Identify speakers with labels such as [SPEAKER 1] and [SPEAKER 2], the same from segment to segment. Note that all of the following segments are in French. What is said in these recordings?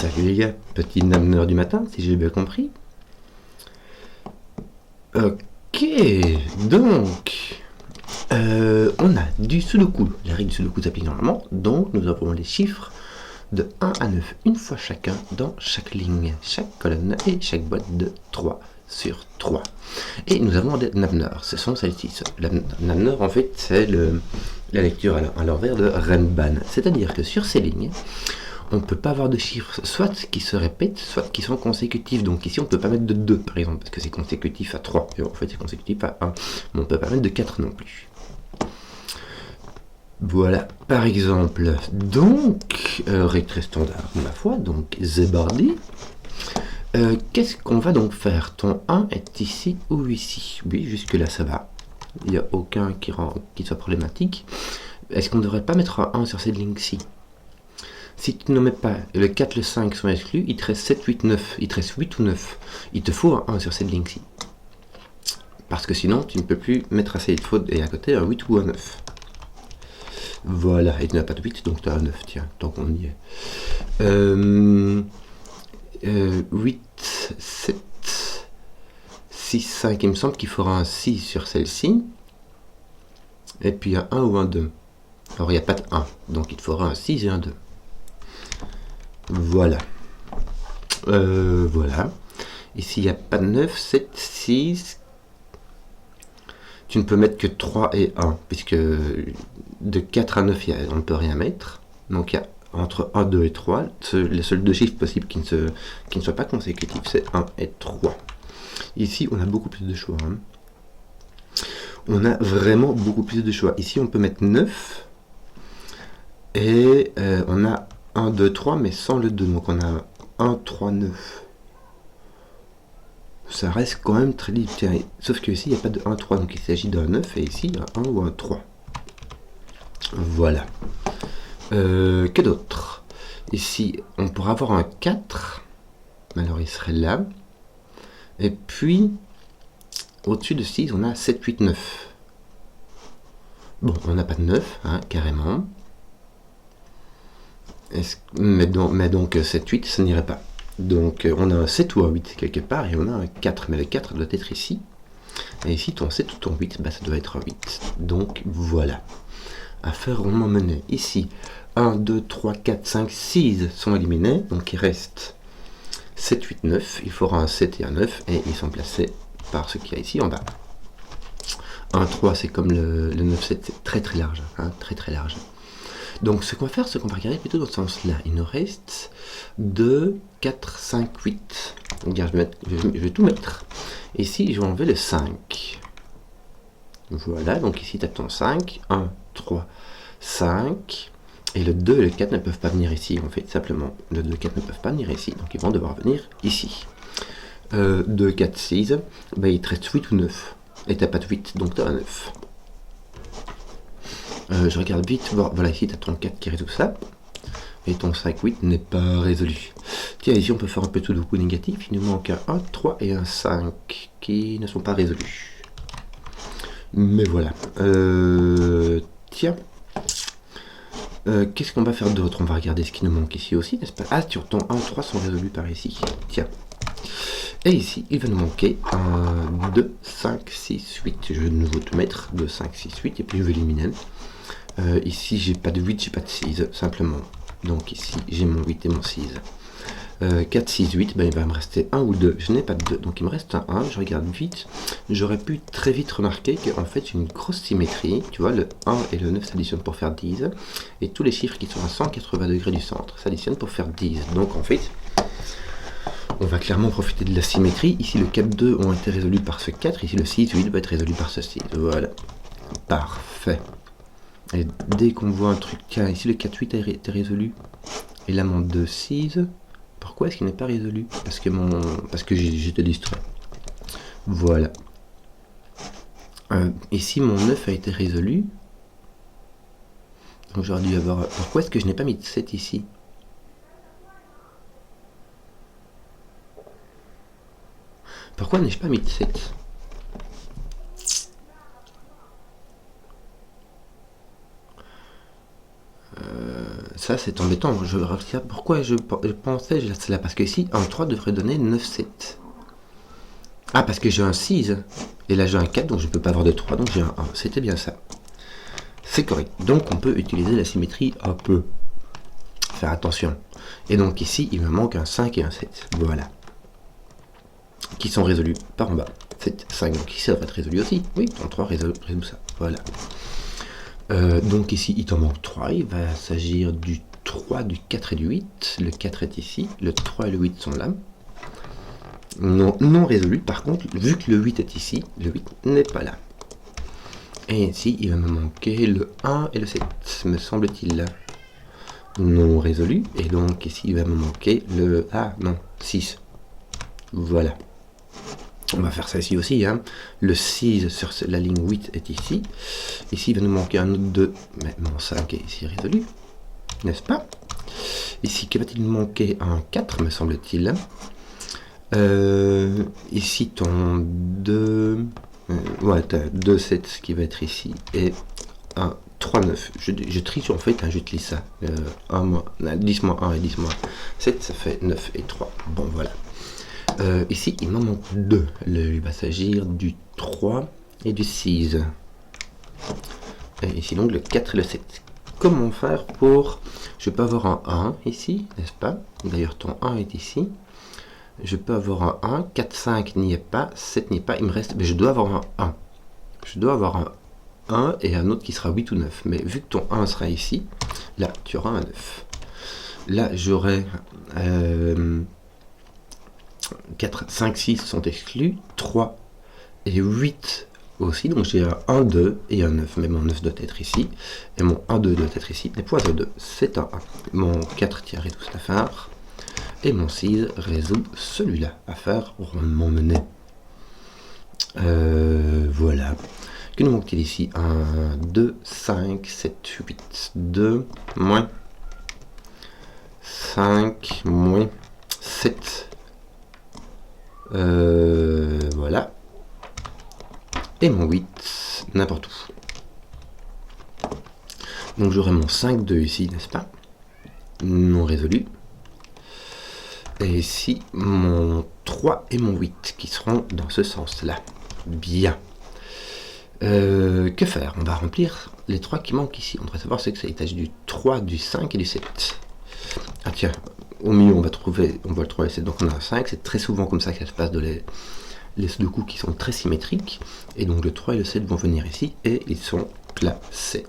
[SPEAKER 1] Salut les gars, petit 9h du matin, si j'ai bien compris. Ok, donc, on a du Sudoku. La règle du Sudoku s'applique normalement, donc nous avons les chiffres de 1 à 9, une fois chacun, dans chaque ligne, chaque colonne et chaque boîte de 3 sur 3. Et nous avons des Navnor, ce sont celles-ci. La Navnor, en fait, c'est la lecture à l'envers de Renban. C'est-à-dire que sur ces lignes, on ne peut pas avoir de chiffres soit qui se répètent, soit qui sont consécutifs. Donc ici, on ne peut pas mettre de 2, par exemple, parce que c'est consécutif à 3. Et en fait, c'est consécutif à 1. Mais on ne peut pas mettre de 4 non plus. Voilà, par exemple. Donc, règle très standard, ma foi. Donc, Zebardi. Qu'est-ce qu'on va donc faire? Ton 1 est ici ou ici? Oui, jusque-là, ça va. Il n'y a aucun qui soit problématique. Est-ce qu'on ne devrait pas mettre un 1 sur cette ligne-ci? Si tu ne mets pas le 4, le 5 sont exclus, il te reste 7, 8, 9. Il te reste 8 ou 9. Il te faut un 1 sur cette ligne-ci. Parce que sinon, tu ne peux plus mettre assez. Il te faut et à côté un 8 ou un 9. Voilà, et tu n'as pas de 8, donc tu as un 9, tiens, tant qu'on y est. 8, 7, 6, 5. Il me semble qu'il faudra un 6 sur celle-ci. Et puis un 1 ou un 2. Alors il n'y a pas de 1, donc il te faudra un 6 et un 2. Voilà. Voilà. Ici, il n'y a pas de 9, 7, 6. Tu ne peux mettre que 3 et 1, puisque de 4 à 9, on ne peut rien mettre. Donc, il y a entre 1, 2 et 3. Les seuls deux chiffres possibles qui ne soient pas consécutifs, c'est 1 et 3. Ici, on a beaucoup plus de choix. Hein. On a vraiment beaucoup plus de choix. Ici, on peut mettre 9. Et on a 1, 2, 3, mais sans le 2. Donc on a 1, 3, 9. Ça reste quand même très libre. Sauf que ici, il n'y a pas de 1, 3. Donc il s'agit d'un 9. Et ici, d'un 1 ou un 3. Voilà. Que d'autre? Ici, on pourra avoir un 4. Alors il serait là. Et puis, au-dessus de 6, on a 7, 8, 9. Bon, on n'a pas de 9, hein, carrément. Mais donc 7, 8, ça n'irait pas. Donc on a un 7 ou un 8 quelque part et on a un 4. Mais le 4 doit être ici. Et ici, ton 7 ou ton 8, bah, ça doit être un 8. Donc voilà. Affaire rondement menée. Ici, 1, 2, 3, 4, 5, 6 sont éliminés. Donc il reste 7, 8, 9. Il faudra un 7 et un 9. Et ils sont placés par ce qu'il y a ici en bas. 1, 3, c'est comme le 9, 7, c'est très très large. Hein, très très large. Donc ce qu'on va faire, c'est qu'on va regarder plutôt dans ce sens-là. Il nous reste 2, 4, 5, 8. Regarde, je vais tout mettre. Ici, je vais enlever le 5. Voilà, donc ici, tu as ton 5. 1, 3, 5. Et le 2 et le 4 ne peuvent pas venir ici, en fait, simplement. Le 2 et le 4 ne peuvent pas venir ici, donc ils vont devoir venir ici. 2, 4, 6. Ben, il te reste 8 ou 9. Et tu n'as pas de 8, donc tu as un 9. Je regarde vite, bon, voilà, ici tu as ton 4 qui résout ça, et ton 5, 8 n'est pas résolu. Tiens, ici on peut faire un peu tout de coup négatif, il nous manque un 1, 3 et un 5 qui ne sont pas résolus. Mais voilà. Tiens, qu'est-ce qu'on va faire d'autre? On va regarder ce qui nous manque ici aussi, n'est-ce pas? Ah, sur ton 1, 3 sont résolus par ici. Tiens. Et ici, il va nous manquer 1, 2, 5, 6, 8. Je vais de nouveau te mettre 2, 5, 6, 8, et puis je vais éliminer. Ici, j'ai pas de 8, j'ai pas de 6, simplement. Donc ici, j'ai mon 8 et mon 6. 4, 6, 8, ben, il va me rester 1 ou 2. Je n'ai pas de 2, donc il me reste un 1. Je regarde vite. J'aurais pu très vite remarquer qu'en fait, j'ai une grosse symétrie. Tu vois, le 1 et le 9 s'additionnent pour faire 10. Et tous les chiffres qui sont à 180 degrés du centre s'additionnent pour faire 10. Donc en fait, on va clairement profiter de la symétrie. Ici, le 4, 2 ont été résolus par ce 4. Ici, le 6, 8 va être résolu par ce 6. Voilà. Parfait. Et dès qu'on voit un truc, tiens, ici le 4-8 a été résolu. Et là mon 2-6, pourquoi est-ce qu'il n'est pas résolu? Parce que j'étais distrait. Voilà. Ici mon 9 a été résolu. Donc j'aurais dû avoir... Pourquoi est-ce que je n'ai pas mis de 7 ici? Pourquoi n'ai-je pas mis de 7? ça c'est embêtant. Pourquoi je pensais cela? Parce que ici, un 3 devrait donner 9, 7. Ah, parce que j'ai un 6. Et là j'ai un 4, donc je ne peux pas avoir de 3, donc j'ai un 1. C'était bien ça. C'est correct. Donc on peut utiliser la symétrie un peu. Faire attention. Et donc ici, il me manque un 5 et un 7. Voilà. Qui sont résolus par en bas. 7, 5. Donc ici, ça va être résolu aussi. Oui, ton 3 résout ça. Voilà. Donc ici, il t'en manque 3. Il va s'agir du 3, du 4 et du 8. Le 4 est ici. Le 3 et le 8 sont là. Non résolu. Par contre, vu que le 8 est ici, le 8 n'est pas là. Et ici, il va me manquer le 1 et le 7, me semble-t-il. Non résolu. Et donc ici, il va me manquer le... Ah, non, 6. Voilà. On va faire ça ici aussi. Hein. Le 6 sur la ligne 8 est ici. Ici, il va nous manquer un autre 2. Mais mon 5 est ici résolu. N'est-ce pas? Ici, que va-t-il nous manquer? Un 4, me semble-t-il. Ici, ton 2... ouais, tu as 2, 7 qui va être ici. Et un 3, 9. Je triche en fait, hein, j'utilise ça. 10 moins 1 et 10 moins 7, ça fait 9 et 3. Bon, voilà. Ici, il m'en manque 2. Il va s'agir du 3 et du 6. Et ici, donc, le 4 et le 7. Comment faire pour... Je peux avoir un 1 ici, n'est-ce pas? D'ailleurs, ton 1 est ici. Je peux avoir un 1. 4, 5 n'y est pas. 7 n'y est pas. Il me reste... Mais je dois avoir un 1. Je dois avoir un 1 et un autre qui sera 8 ou 9. Mais vu que ton 1 sera ici, là, tu auras un 9. Là, j'aurai... 4, 5, 6 sont exclus, 3 et 8 aussi, donc j'ai un 1, 2 et un 9, mais mon 9 doit être ici, et mon 1, 2 doit être ici, des poids de 2, c'est un 1. Mon 4 tient résout cette affaire, et mon 6 résout celui-là, affaire rondement menée. Voilà. Que nous manque-t-il ici? 1, 2, 5, 7, 8, 2, moins 5, moins 7. Voilà. Et mon 8, n'importe où. Donc j'aurai mon 5, 2 ici, n'est-ce pas? Non résolu. Et ici, mon 3 et mon 8 qui seront dans ce sens-là. Bien. Que faire? On va remplir les 3 qui manquent ici. On devrait savoir ce que c'est. Il s'agit du 3, du 5 et du 7. Ah tiens, au milieu on va le 3 et 7, donc on a un 5, c'est très souvent comme ça que ça se passe les sudoku qui sont très symétriques, et donc le 3 et le 7 vont venir ici, et ils sont placés.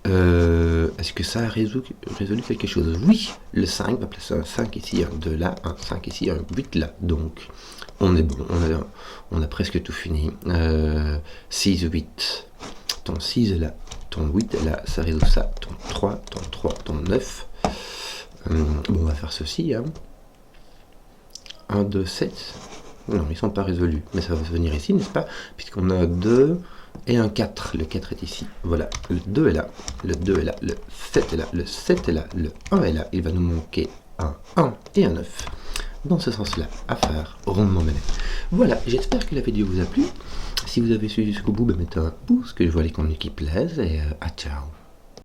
[SPEAKER 1] Est-ce que ça a résolu quelque chose? Oui, le 5 va placer un 5 ici, un 2 là, un 5 ici, un 8 là, donc on est bon, on a presque tout fini. 6, 8, ton 6 est là, ton 8 est là, ça résout ça, ton 3, ton 9. Bon, on va faire ceci. Hein. 1, 2, 7. Non, ils ne sont pas résolus. Mais ça va venir ici, n'est-ce pas? Puisqu'on a 2 et un 4. Le 4 est ici. Voilà. Le 2 est là. Le 2 est là. Le 7 est là. Le 7 est là. Le 1 est là. Il va nous manquer un 1 et un 9. Dans ce sens-là, à faire rondement mené. Voilà. J'espère que la vidéo vous a plu. Si vous avez suivi jusqu'au bout, mettez un pouce, que je vois les contenus qui plaisent. Et à ciao.